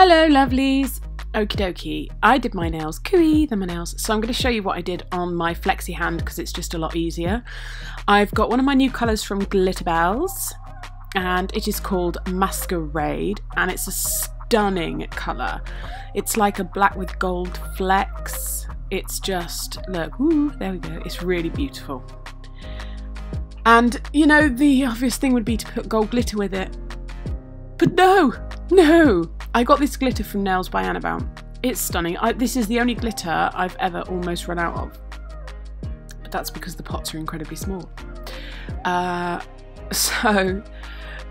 Hello lovelies! Okie dokie, I did my nails, cooey, they're my nails. So I'm going to show you what I did on my flexi hand because it's just a lot easier. I've got one of my new colours from Glitterbels and it is called Masquerade and it's a stunning colour. It's like a black with gold flecks. It's just, look, ooh, there we go, it's really beautiful. And you know, the obvious thing would be to put gold glitter with it. But no! I got this glitter from Nails by Annabel. It's stunning. This is the only glitter I've ever almost run out of. But that's because the pots are incredibly small. So,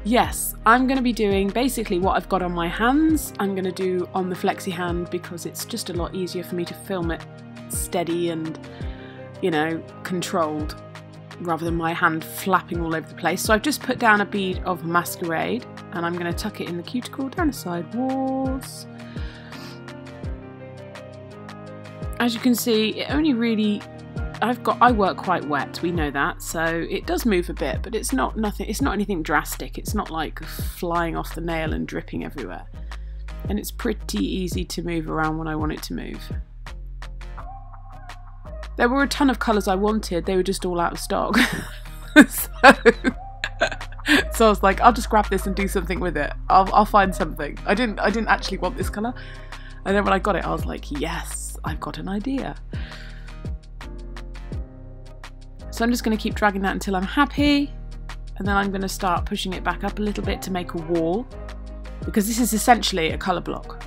yes, I'm going to be doing basically what I've got on my hands. I'm going to do on the flexi hand because it's just a lot easier for me to film it steady and, you know, controlled, rather than my hand flapping all over the place. So I've just put down a bead of Masquerade and I'm going to tuck it in the cuticle down the side walls. As you can see, it only really, I work quite wet, we know that, so it does move a bit, but it's not anything drastic. It's not like flying off the nail and dripping everywhere. And it's pretty easy to move around when I want it to move. There were a ton of colours I wanted, they were just all out of stock. So I was like, I'll just grab this and do something with it. I'll find something. I didn't actually want this colour. And then when I got it, I was like, yes, I've got an idea. So I'm just going to keep dragging that until I'm happy. And then I'm going to start pushing it back up a little bit to make a wall. Because this is essentially a colour block.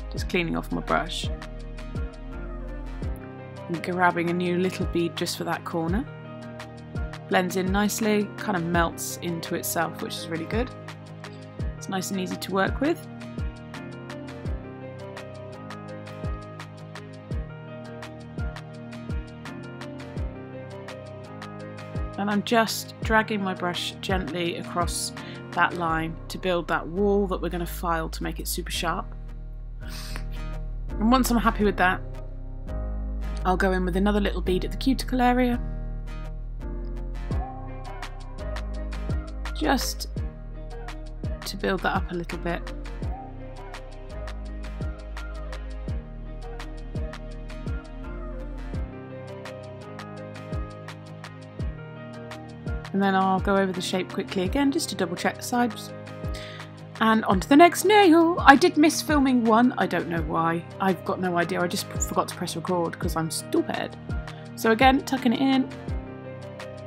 Just cleaning off my brush and grabbing a new little bead just for that corner. Blends in nicely, kind of melts into itself, which is really good. It's nice and easy to work with. And I'm just dragging my brush gently across that line to build that wall that we're going to file to make it super sharp. And once I'm happy with that, I'll go in with another little bead at the cuticle area. Just to build that up a little bit. And then I'll go over the shape quickly again just to double check the sides. And on to the next nail. I did miss filming one, I don't know why. I've got no idea, I just forgot to press record because I'm stupid. So again, tucking it in,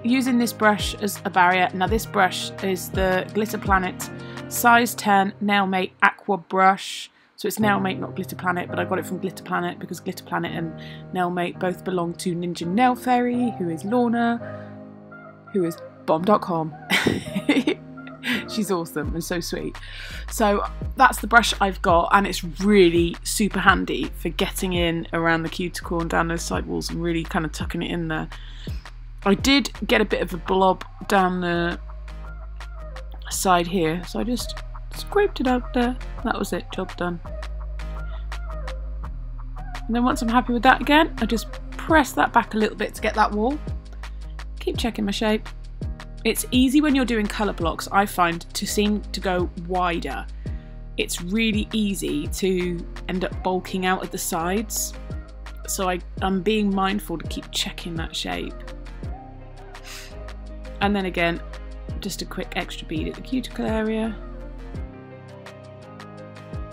using this brush as a barrier. Now this brush is the Glitter Planet size 10 Nail Mate Aqua brush. So it's Nail Mate, not Glitter Planet, but I got it from Glitter Planet because Glitter Planet and Nail Mate both belong to Ninja Nail Fairy, who is Lorna, who is bomb.com. She's awesome and so sweet. So that's the brush I've got and it's really super handy for getting in around the cuticle and down those side walls and really kind of tucking it in there. I did get a bit of a blob down the side here, so I just scraped it out there. That was it, job done. And then once I'm happy with that again, I just press that back a little bit to get that wall. Keep checking my shape. It's easy when you're doing colour blocks, I find, to seem to go wider. It's really easy to end up bulking out at the sides. So I'm being mindful to keep checking that shape. And then again, just a quick extra bead at the cuticle area.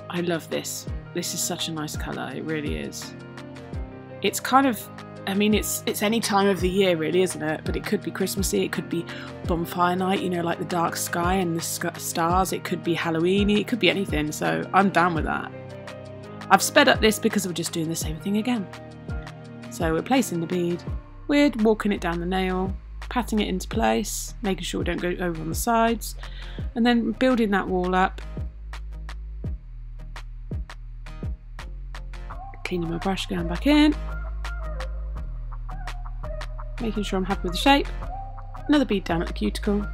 I love this. This is such a nice colour, it really is. It's kind of, I mean, it's any time of the year really, isn't it? But it could be Christmassy, it could be bonfire night, you know, like the dark sky and the stars. It could be Halloweeny, it could be anything, so I'm down with that. I've sped up this because we're just doing the same thing again. So we're placing the bead, we're walking it down the nail, patting it into place, making sure we don't go over on the sides, and then building that wall up. Cleaning my brush, going back in. Making sure I'm happy with the shape. Another bead down at the cuticle.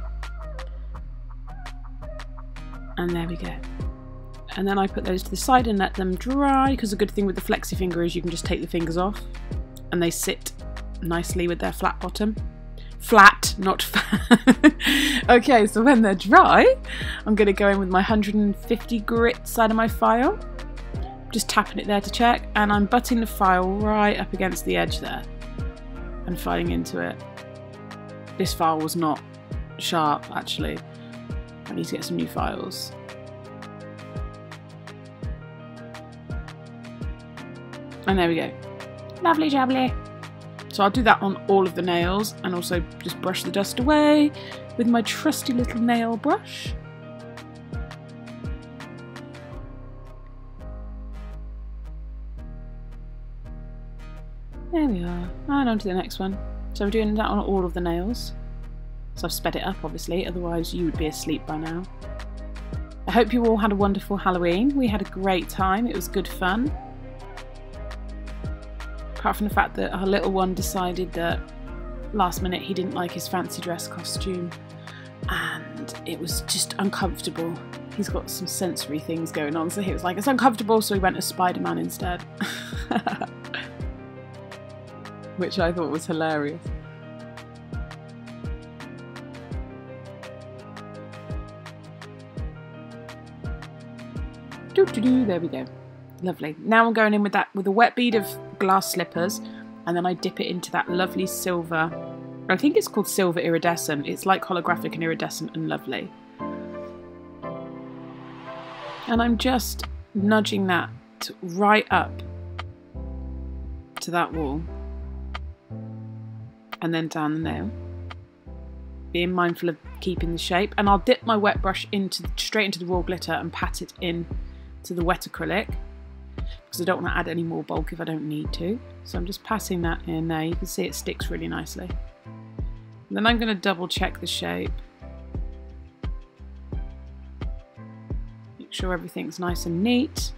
And there we go. And then I put those to the side and let them dry, because the good thing with the flexi finger is you can just take the fingers off and they sit nicely with their flat bottom. Flat, not fat. Okay, so when they're dry, I'm going to go in with my 150 grit side of my file. Just tapping it there to check, and I'm butting the file right up against the edge there and filing into it. This file was not sharp, actually. I need to get some new files. And there we go. Lovely jubbly. So I'll do that on all of the nails, and also just brush the dust away with my trusty little nail brush. There we are. And on to the next one. So I'm doing that on all of the nails. So I've sped it up, obviously, otherwise you would be asleep by now. I hope you all had a wonderful Halloween. We had a great time. It was good fun. Apart from the fact that our little one decided that last minute he didn't like his fancy dress costume, and it was just uncomfortable. He's got some sensory things going on, so he was like, it's uncomfortable, so he went as Spider-Man instead. Which I thought was hilarious. There we go. Lovely. Now I'm going in with a wet bead of glass slippers, and then I dip it into that lovely silver. I think it's called silver iridescent. It's like holographic and iridescent and lovely. And I'm just nudging that right up to that wall, and then down the nail, being mindful of keeping the shape. And I'll dip my wet brush straight into the raw glitter and pat it in to the wet acrylic, because I don't want to add any more bulk if I don't need to. So I'm just passing that in there. You can see it sticks really nicely. And then I'm going to double check the shape. Make sure everything's nice and neat.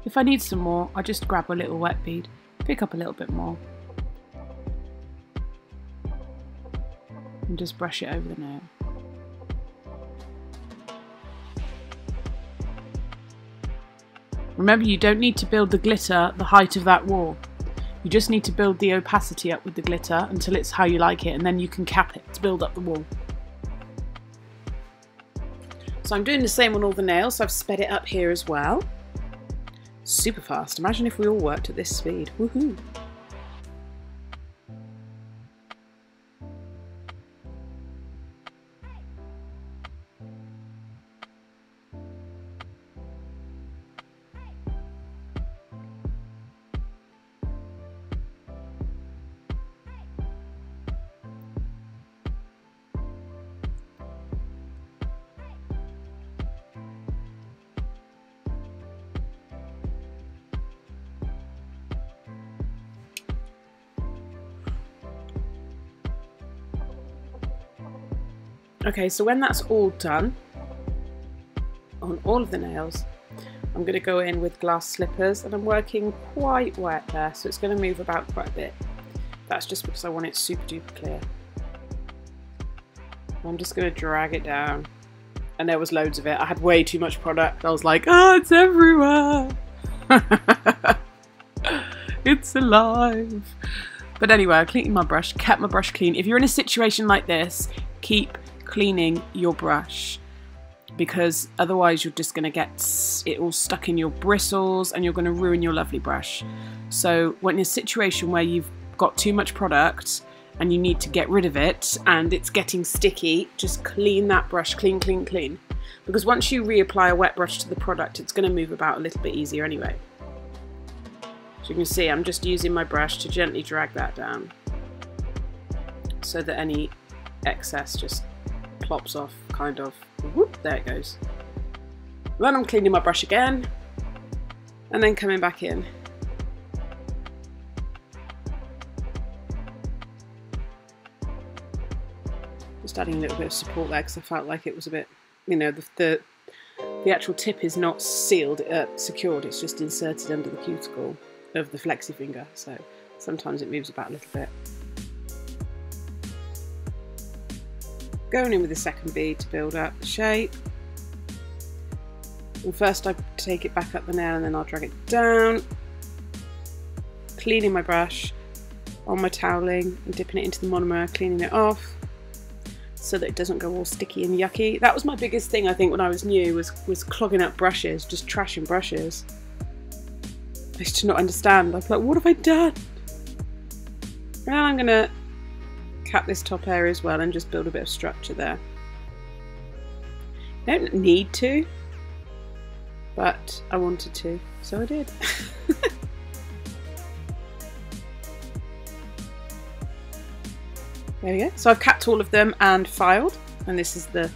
If I need some more, I just grab a little wet bead, pick up a little bit more, and just brush it over the nail. Remember, you don't need to build the glitter the height of that wall. You just need to build the opacity up with the glitter until it's how you like it, and then you can cap it to build up the wall. So I'm doing the same on all the nails, so I've sped it up here as well. Super fast. Imagine if we all worked at this speed. Woohoo! Okay, so when that's all done, on all of the nails, I'm going to go in with glass slippers, and I'm working quite wet there, so it's going to move about quite a bit. That's just because I want it super duper clear. I'm just going to drag it down, and there was loads of it. I had way too much product. I was like, oh, it's everywhere. It's alive. But anyway, I cleaned my brush, kept my brush clean. If you're in a situation like this, keep cleaning your brush, because otherwise you're just going to get it all stuck in your bristles and you're going to ruin your lovely brush. So when in a situation where you've got too much product and you need to get rid of it and it's getting sticky, just clean that brush, clean, clean, clean. Because once you reapply a wet brush to the product, it's going to move about a little bit easier anyway. So you can see I'm just using my brush to gently drag that down so that any excess just plops off, kind of. Whoop, there it goes. Then I'm cleaning my brush again, and then coming back in. Just adding a little bit of support there because I felt like it was a bit, you know, the actual tip is not sealed, secured, it's just inserted under the cuticle of the flexi finger, so sometimes it moves about a little bit. Going in with the second bead to build up the shape. And first I take it back up the nail and then I'll drag it down. Cleaning my brush. on my toweling and dipping it into the monomer, cleaning it off so that it doesn't go all sticky and yucky. That was my biggest thing, I think, when I was new, was clogging up brushes, just trashing brushes. I used to not understand. I was like, what have I done? And I'm going to cap this top area as well and just build a bit of structure there. I don't need to, but I wanted to, so I did. There we go. So I've capped all of them and filed, and this is the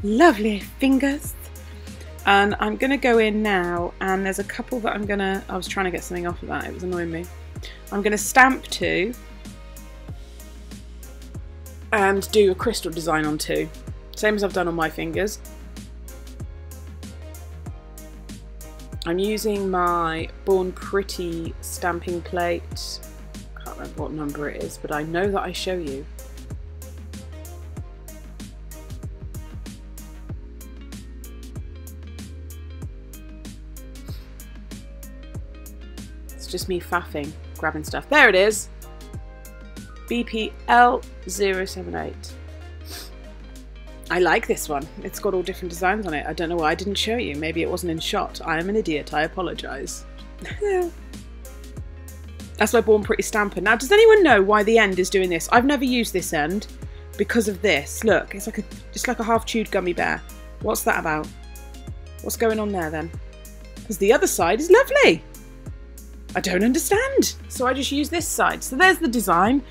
lovely fingers. And I'm going to go in now, and there's a couple that I was trying to get something off of that, it was annoying me. I'm going to stamp 2 and do a crystal design on 2. Same as I've done on my fingers. I'm using my Born Pretty stamping plate. I can't remember what number it is, but I know that I show you. It's just me faffing, grabbing stuff. There it is. BPL078. I like this one. It's got all different designs on it. I don't know why I didn't show you. Maybe it wasn't in shot. I am an idiot. I apologise. That's my Born Pretty stamper. Now, does anyone know why the end is doing this? I've never used this end because of this. Look, it's like a half-chewed gummy bear. What's that about? What's going on there then? Because the other side is lovely. I don't understand. So I just use this side. So there's the design.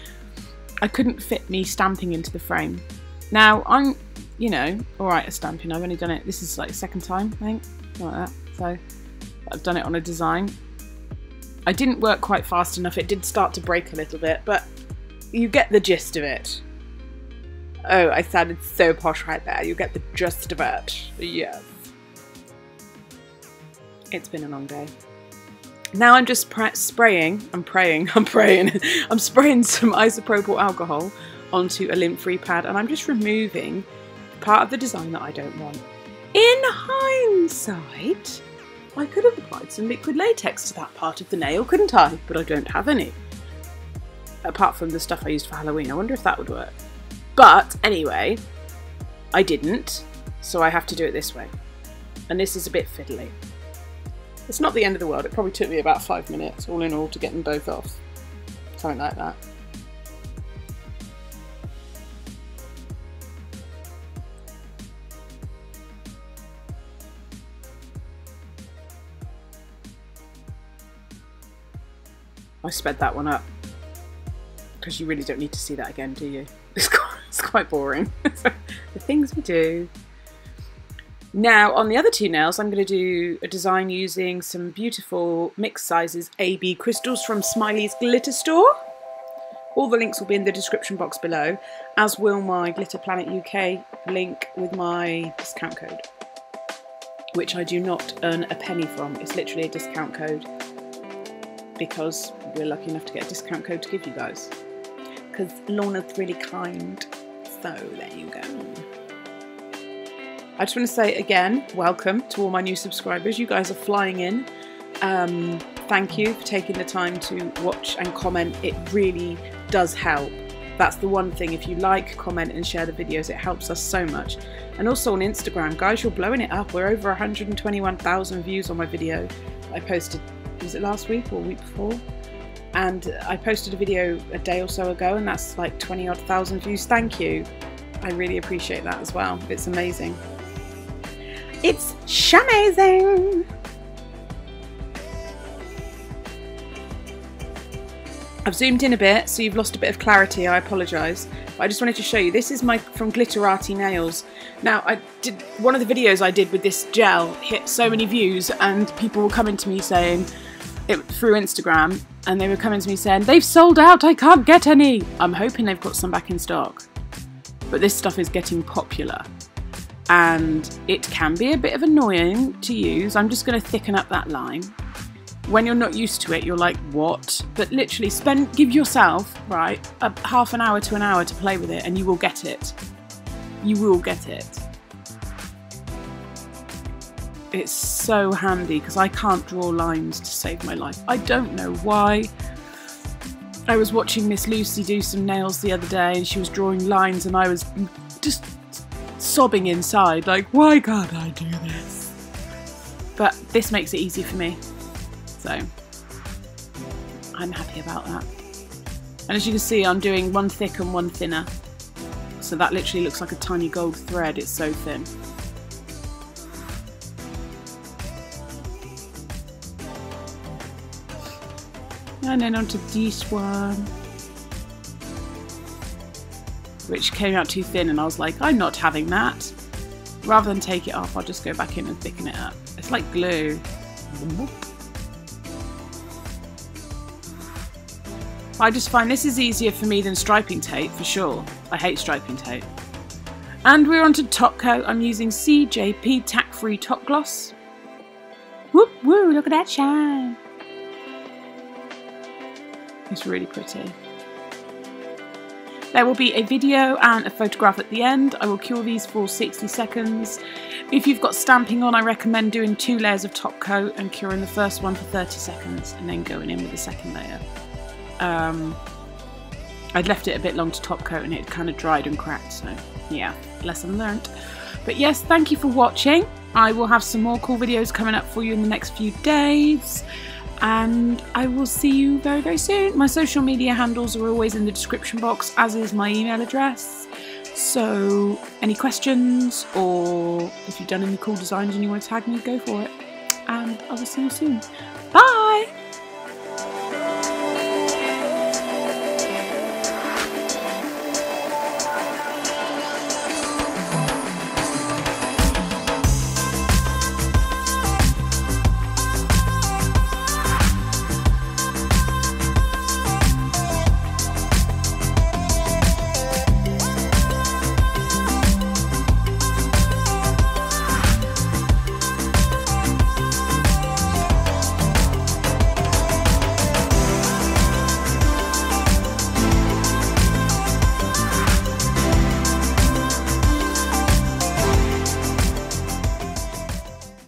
I couldn't fit me stamping into the frame. Now, I'm, you know, alright at stamping. I've only done it, this is like the second time, I think, like that. So I've done it on a design. I didn't work quite fast enough. It did start to break a little bit, but you get the gist of it. Oh, I sounded so posh right there. You get the gist of it. Yes. It's been a long day. Now I'm just spraying some isopropyl alcohol onto a lint-free pad, and I'm just removing part of the design that I don't want. In hindsight, I could have applied some liquid latex to that part of the nail, couldn't I? But I don't have any. Apart from the stuff I used for Halloween. I wonder if that would work. But anyway, I didn't, so I have to do it this way. And this is a bit fiddly. It's not the end of the world. It probably took me about 5 minutes, all in all, to get them both off. Something like that. I sped that one up because you really don't need to see that again, do you? It's quite boring. The things we do. Now on the other 2 nails I'm going to do a design using some beautiful mixed sizes AB crystals from Smileys Glitter Store. All the links will be in the description box below, as will my Glitter Planet UK link with my discount code, which I do not earn a penny from. It's literally a discount code because we're lucky enough to get a discount code to give you guys, because Lorna's really kind. So there you go. I just want to say again, welcome to all my new subscribers. You guys are flying in. Thank you for taking the time to watch and comment. It really does help. That's the one thing. If you like, comment and share the videos, it helps us so much. And also on Instagram, guys, you're blowing it up. We're over 121,000 views on my video I posted, was it last week or week before? And I posted a video a day or so ago, and that's like 20-odd thousand views. Thank you. I really appreciate that as well. It's amazing. It's shamazing! I've zoomed in a bit, so you've lost a bit of clarity. I apologise. But I just wanted to show you. This is from Glitterati Nails. Now, one of the videos I did with this gel hit so many views, and people were coming to me saying, through Instagram, and they were coming to me saying, they've sold out, I can't get any. I'm hoping they've got some back in stock. But this stuff is getting popular. And it can be a bit of annoying to use. I'm just going to thicken up that line. When you're not used to it, you're like, what? But literally give yourself, right, half an hour to an hour to play with it, and you will get it. You will get it. It's so handy because I can't draw lines to save my life. I don't know why. I was watching Miss Lucy do some nails the other day and she was drawing lines and I was just sobbing inside, like, why can't I do this? But this makes it easy for me, so I'm happy about that. And as you can see, I'm doing one thick and one thinner, so that literally looks like a tiny gold thread, it's so thin. And then onto this one, which came out too thin, and I was like, I'm not having that. Rather than take it off, I'll just go back in and thicken it up. It's like glue. I just find this is easier for me than striping tape, for sure. I hate striping tape. And we're on to top coat. I'm using CJP tack-free top gloss. Whoop woo, look at that shine. It's really pretty. There will be a video and a photograph at the end. I will cure these for 60 seconds. If you've got stamping on, I recommend doing 2 layers of top coat and curing the first one for 30 seconds and then going in with the second layer. I'd left it a bit long to top coat and it kind of dried and cracked, so yeah, lesson learnt. But yes, thank you for watching. I will have some more cool videos coming up for you in the next few days. And I will see you very, very soon. My social media handles are always in the description box, as is my email address. So any questions, or if you've done any cool designs and you want to tag me, go for it. And I will see you soon. Bye!